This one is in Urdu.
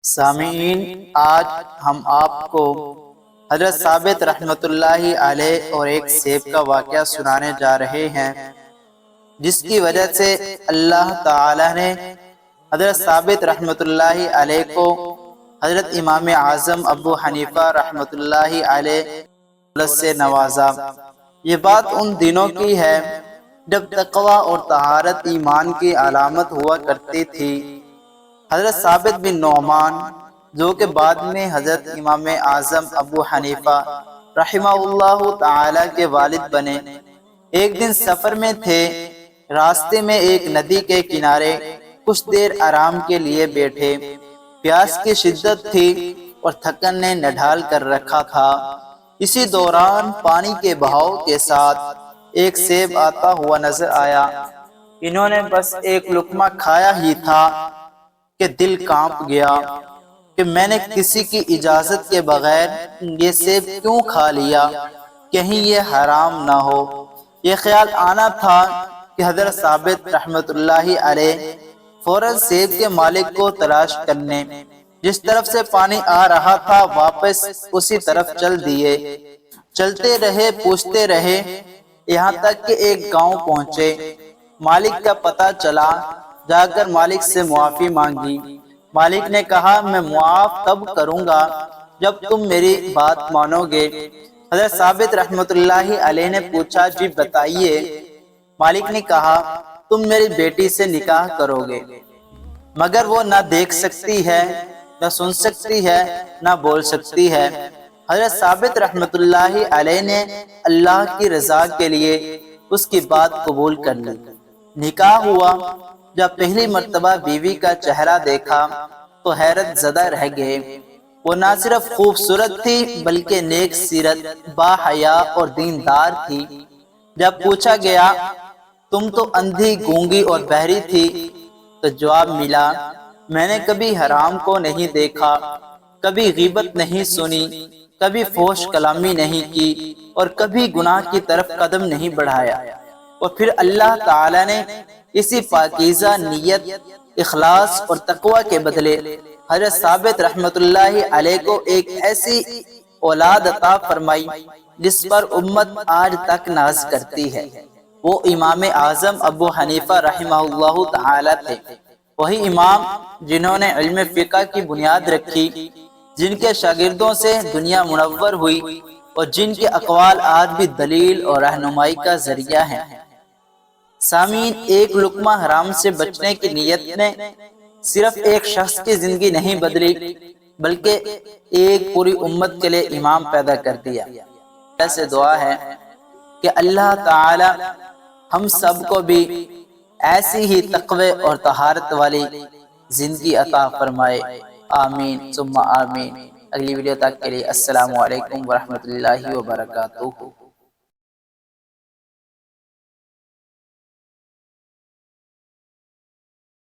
سامعین، آج ہم آپ کو حضرت ثابت رحمۃ اللہ علیہ اور ایک سیب کا واقعہ سنانے جا رہے ہیں، جس کی وجہ سے اللہ تعالی نے حضرت ثابت رحمۃ اللہ علیہ کو حضرت امام اعظم ابو حنیفہ رحمۃ اللہ علیہ سے نوازا۔ یہ بات ان دنوں کی ہے جب تقوی اور طہارت ایمان کی علامت ہوا کرتی تھی۔ حضرت ثابت بن نعمان، جو کہ بعد میں حضرت امام اعظم ابو حنیفہ رحمہ اللہ تعالی کے والد بنے، ایک دن سفر میں تھے۔ راستے میں ایک ندی کے کنارے کچھ دیر آرام کے لیے بیٹھے۔ پیاس کی شدت تھی اور تھکن نے نڈھال کر رکھا تھا۔ اسی دوران پانی کے بہاؤ کے ساتھ ایک سیب آتا ہوا نظر آیا۔ انہوں نے بس ایک لقمہ کھایا ہی تھا کہ دل کانپ گیا کہ میں نے کسی کی اجازت کے بغیر یہ سیب کیوں کھا لیا، کہیں یہ حرام نہ ہو۔ یہ خیال آنا تھا کہ حضرت ثابت رحمۃ اللہ علیہ فوراً سیب کے مالک کو تلاش کرنے جس طرف سے پانی آ رہا تھا واپس اسی طرف چل دیے۔ چلتے رہے، پوچھتے رہے، یہاں تک کہ ایک گاؤں پہنچے۔ مالک کا پتہ چلا، جا کر مالک سے معافی مانگی۔ مالک نے کہا، میں معاف تب کروں گا جب تم میری بات مانو گے۔ حضرت ثابت رحمۃ اللہ علیہ نے پوچھا، جی بتائیے۔ مالک نے کہا، تم میری بیٹی سے نکاح کرو گے، مگر وہ نہ دیکھ سکتی ہے، نہ سن سکتی ہے، نہ بول سکتی ہے۔ حضرت ثابت رحمۃ اللہ علیہ نے اللہ کی رضا کے لیے اس کی بات قبول کر لی۔ نکاح ہوا۔ جب پہلی مرتبہ بیوی کا چہرہ دیکھا تو حیرت زدہ رہ گئے۔ وہ نہ صرف خوبصورت تھی بلکہ نیک سیرت، با حیا اور دیندار تھی۔ جب پوچھا گیا، تم تو اندھی، گونگی اور بہری تھی، تو جواب ملا، میں نے کبھی حرام کو نہیں دیکھا، کبھی غیبت نہیں سنی، کبھی فحش کلامی نہیں کی اور کبھی گناہ کی طرف قدم نہیں بڑھایا۔ اور پھر اللہ تعالی نے اسی پاکیزہ نیت، اخلاص اور تقوی کے بدلے حضرت ثابت رحمۃ اللہ علیہ کو ایک ایسی اولاد عطا فرمائی جس پر امت آج تک ناز کرتی ہے۔ وہ امام اعظم ابو حنیفہ رحمہ اللہ تعالی تھے، وہی امام جنہوں نے علم فقہ کی بنیاد رکھی، جن کے شاگردوں سے دنیا منور ہوئی اور جن کے اقوال آج بھی دلیل اور رہنمائی کا ذریعہ ہیں۔ سامعین، ایک لقمہ حرام سے بچنے کی نیت نے صرف ایک شخص کی زندگی نہیں بدلی بلکہ ایک پوری امت کے لیے امام پیدا کر دیا۔ ایسے دعا ہے کہ اللہ تعالی ہم سب کو بھی ایسی ہی تقوی اور طہارت والی زندگی عطا فرمائے۔ آمین ثم آمین۔ اگلی ویڈیو تک کے لیے السلام علیکم ورحمۃ اللہ وبرکاتہ۔